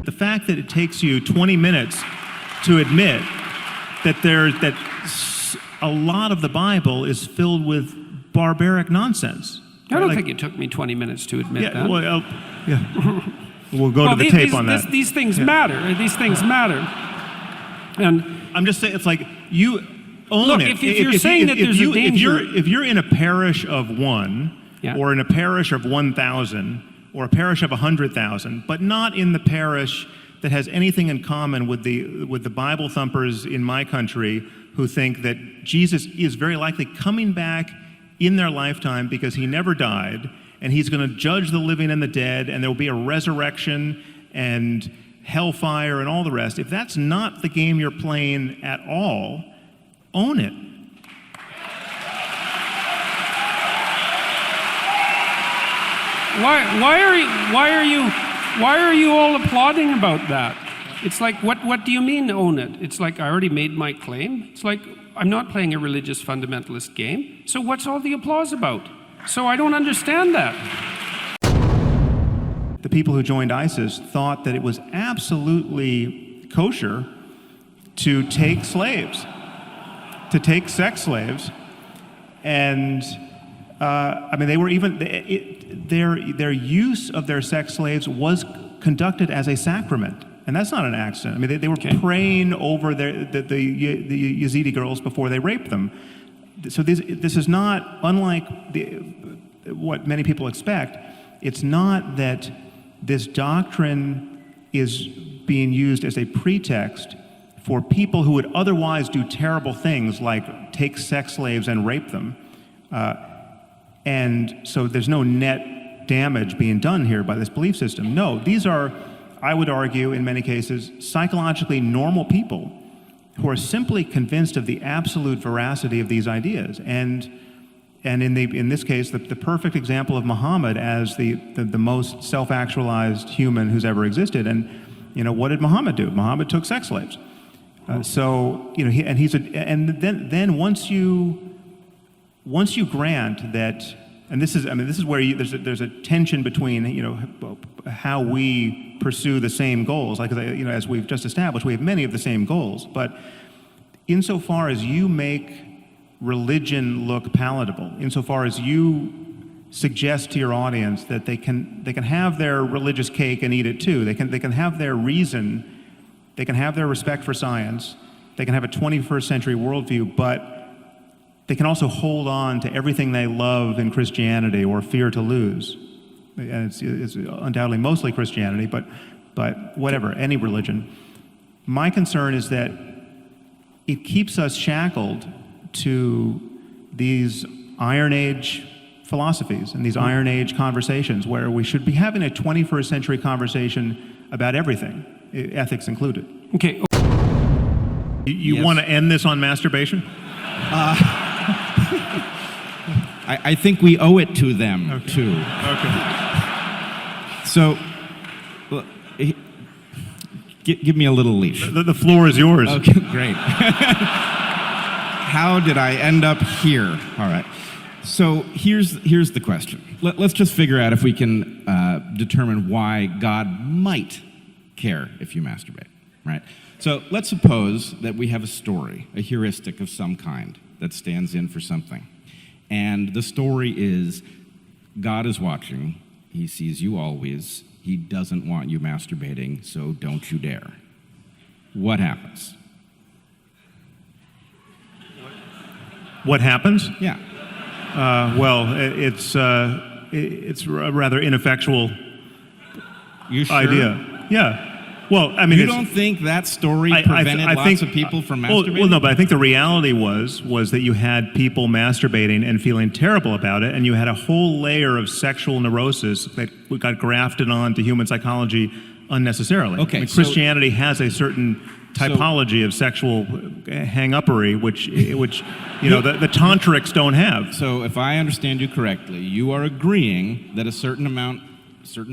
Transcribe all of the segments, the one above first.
The fact that it takes you 20 minutes to admit that a lot of the Bible is filled with barbaric nonsense. I don't think it took me 20 minutes to admit that. Well, we'll go to the tape on that. These things matter. These things matter. And I'm just saying, it's like you own look, it. If you're saying that there's a danger... If you're in a parish of 1, or in a parish of 1,000, or a parish of 100,000, but not in the parish that has anything in common with the Bible thumpers in my country who think that Jesus is very likely coming back in their lifetime because he never died, and he's going to judge the living and the dead, and there will be a resurrection and hellfire and all the rest. If that's not the game you're playing at all, own it. Why are you all applauding about that? It's like, what do you mean own it? It's like, I already made my claim. It's like, I'm not playing a religious fundamentalist game, so what's all the applause about? So I don't understand that. The people who joined ISIS thought that it was absolutely kosher to take slaves, to take sex slaves, and I mean, they were even their use of their sex slaves was conducted as a sacrament, and that's not an accident. I mean, they were praying over the Yazidi girls before they raped them. So this is not unlike what many people expect. It's not that this doctrine is being used as a pretext for people who would otherwise do terrible things like take sex slaves and rape them. And so there's no net damage being done here by this belief system. No, these are, I would argue, in many cases, psychologically normal people who are simply convinced of the absolute veracity of these ideas. And in this case, the perfect example of Muhammad as the most self-actualized human who's ever existed. And what did Muhammad do? Muhammad took sex slaves. So then once you grant that, and this is where there's a tension between how we pursue the same goals. Like as we've just established, we have many of the same goals. But insofar as you make religion look palatable, insofar as you suggest to your audience that they can have their religious cake and eat it too, they can have their reason, they can have their respect for science, they can have a 21st century worldview, but they can also hold on to everything they love in Christianity or fear to lose. And it's undoubtedly mostly Christianity, but whatever, any religion. My concern is that it keeps us shackled to these Iron Age philosophies and these Iron Age conversations where we should be having a 21st century conversation about everything, ethics included. Okay. You want to end this on masturbation? I think we owe it to them, too. Okay. So, give me a little leash. The floor is yours. Okay, great. How did I end up here? All right. So here's the question. Let's just figure out if we can determine why God might care if you masturbate, right? So let's suppose that we have a story, a heuristic of some kind that stands in for something. And the story is God is watching. He sees you always. He doesn't want you masturbating, so don't you dare. What happens? What happens? Yeah. Well, it's a rather ineffectual You sure? idea. Yeah. Well, I mean, you don't think that story prevented lots of people from masturbating? Well, no, but I think the reality was that you had people masturbating and feeling terrible about it, and you had a whole layer of sexual neurosis that got grafted onto human psychology unnecessarily. Okay, I mean, Christianity has a certain typology of sexual hang-uppery, which the tantrics don't have. So if I understand you correctly, you are agreeing that a certain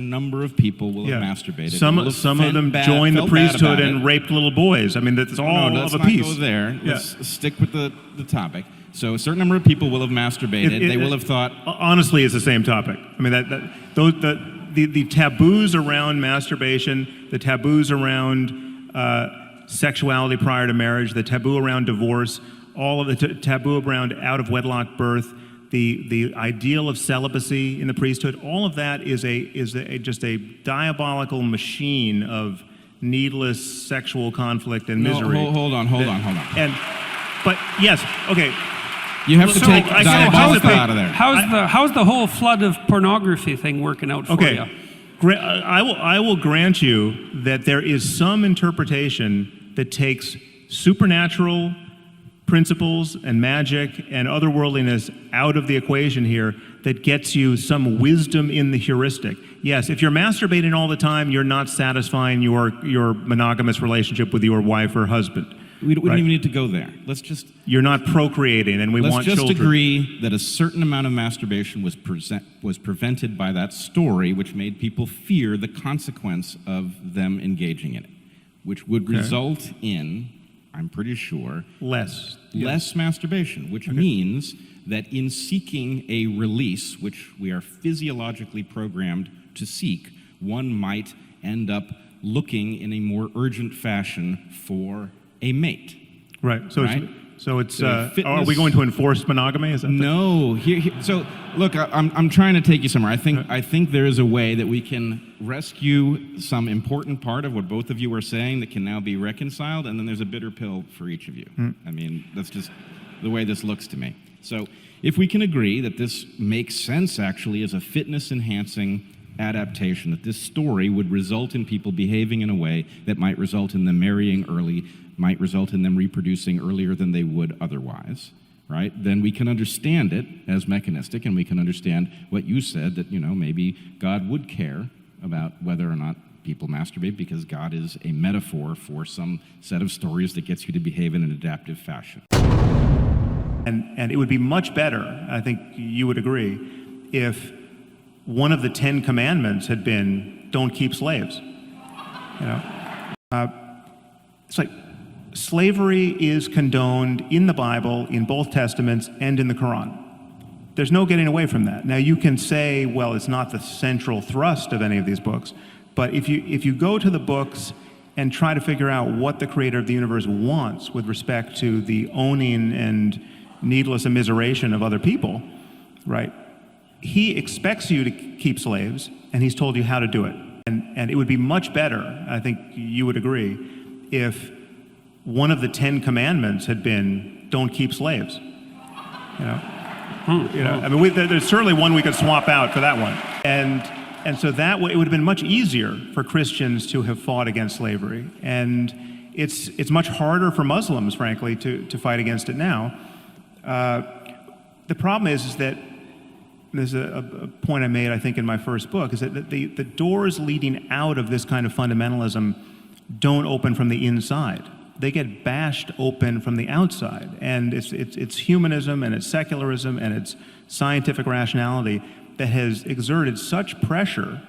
number of people will have masturbated. Some of them joined the priesthood and raped little boys. I mean, that's all of a piece. Let's not go there. Let's stick with the topic. So a certain number of people will have masturbated. They will have thought. Honestly, it's the same topic. I mean, the taboos around masturbation, the taboos around sexuality prior to marriage, the taboo around divorce, all of the taboo around out-of-wedlock birth, the ideal of celibacy in the priesthood, all of that is just a diabolical machine of needless sexual conflict and misery. No, hold on. But yes, okay. You have to take diabolical out of there. How's the whole flood of pornography thing working out for you? I will grant you that there is some interpretation that takes supernatural principles and magic and otherworldliness out of the equation here that gets you some wisdom in the heuristic. Yes, if you're masturbating all the time, you're not satisfying your monogamous relationship with your wife or husband. We don't even need to go there. You're not procreating, and we want children. Let's just agree that a certain amount of masturbation was prevented by that story, which made people fear the consequence of them engaging in it, which would result in, I'm pretty sure, less masturbation, which means that in seeking a release, which we are physiologically programmed to seek, one might end up looking in a more urgent fashion for a mate. Right. So it's are we going to enforce monogamy? Is that no. So look, I'm trying to take you somewhere. I think there is a way that we can rescue some important part of what both of you are saying that can now be reconciled, and then there's a bitter pill for each of you. I mean, that's just the way this looks to me. So if we can agree that this makes sense actually as a fitness-enhancing adaptation, that this story would result in people behaving in a way that might result in them marrying early, might result in them reproducing earlier than they would otherwise, right? Then we can understand it as mechanistic, and we can understand what you said, that, maybe God would care about whether or not people masturbate because God is a metaphor for some set of stories that gets you to behave in an adaptive fashion. And it would be much better, I think you would agree, if one of the 10 commandments had been, don't keep slaves. It's like slavery is condoned in the Bible, in both Testaments, and in the Quran. There's no getting away from that. Now you can say, well, it's not the central thrust of any of these books, but if you go to the books and try to figure out what the creator of the universe wants with respect to the owning and needless immiseration of other people, right? He expects you to keep slaves, and he's told you how to do it. And it would be much better, I think you would agree, if one of the 10 commandments had been, don't keep slaves. I mean, there's certainly one we could swap out for that one. And so that way, it would have been much easier for Christians to have fought against slavery. And it's much harder for Muslims, frankly, to fight against it now. The problem is that there's a point I made, I think, in my first book, is that the doors leading out of this kind of fundamentalism don't open from the inside. They get bashed open from the outside. And it's humanism, and it's secularism, and it's scientific rationality that has exerted such pressure,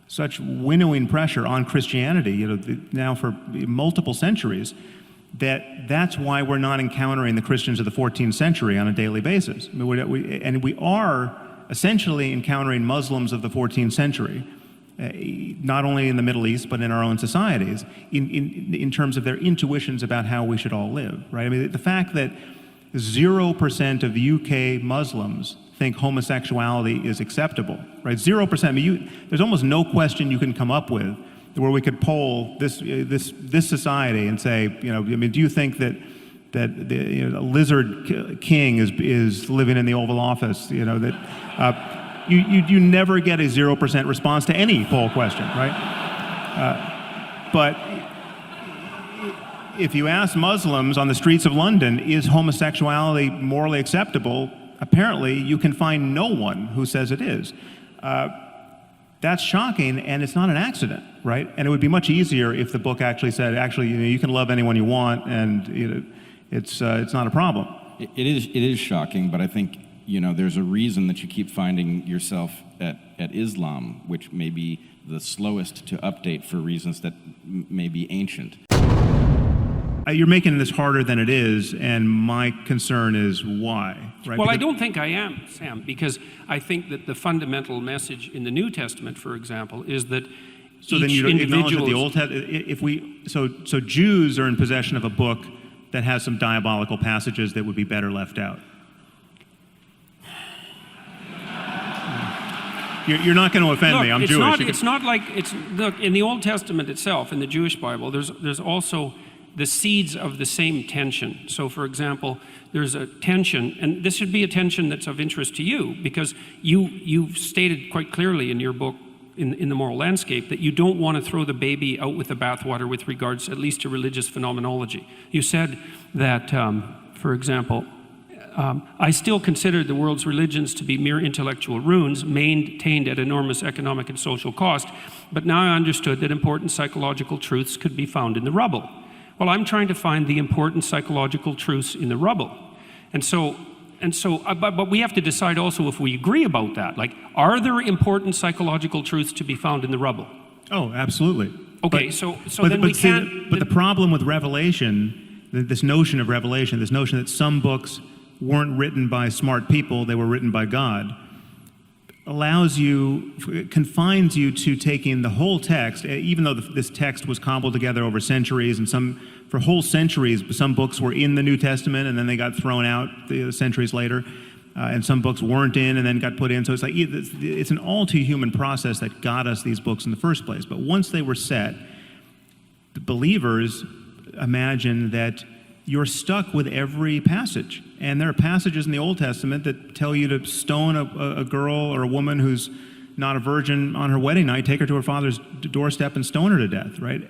such winnowing pressure on Christianity, now for multiple centuries, that's why we're not encountering the Christians of the 14th century on a daily basis. I mean, we are essentially encountering Muslims of the 14th century, not only in the Middle East, but in our own societies, in terms of their intuitions about how we should all live, right? I mean, the fact that 0% of UK Muslims think homosexuality is acceptable, right? 0%. I mean, there's almost no question you can come up with where we could poll this society and say, do you think that the a lizard king is living in the Oval Office? You never get a 0% response to any poll question, right? But if you ask Muslims on the streets of London, is homosexuality morally acceptable? Apparently, you can find no one who says it is. That's shocking, and it's not an accident, right? And it would be much easier if the book actually said, you can love anyone you want, and it's not a problem. It is shocking, but I think there's a reason that you keep finding yourself at Islam, which may be the slowest to update for reasons that may be ancient. You're making this harder than it is, and my concern is why. right? Well, I Because- don't think I am, Sam, because I think that the fundamental message in the New Testament, for example, is that So then each you acknowledge that individual the is- Old Testament, so Jews are in possession of a book that has some diabolical passages that would be better left out. You're not going to offend me. I'm it's Jewish. Not, You can- it's not like it's look in the Old Testament itself, in the Jewish Bible. There's also the seeds of the same tension. So, for example, there's a tension, and this should be a tension that's of interest to you because you've stated quite clearly in your book, in the Moral Landscape, that you don't want to throw the baby out with the bathwater with regards, at least to religious phenomenology. You said that, for example. I still consider the world's religions to be mere intellectual ruins maintained at enormous economic and social cost, but now I understood that important psychological truths could be found in the rubble. Well, I'm trying to find the important psychological truths in the rubble. But we have to decide also if we agree about that. Like, are there important psychological truths to be found in the rubble? Oh, absolutely. Okay, But the problem with Revelation, this notion of Revelation, this notion that some books weren't written by smart people, they were written by God, confines you to taking the whole text, even though this text was cobbled together over centuries, and for whole centuries, some books were in the New Testament and then they got thrown out centuries later, and some books weren't in and then got put in. So it's like, it's an all too human process that got us these books in the first place. But once they were set, the believers imagine that you're stuck with every passage. And there are passages in the Old Testament that tell you to stone a girl or a woman who's not a virgin on her wedding night, take her to her father's doorstep and stone her to death, right?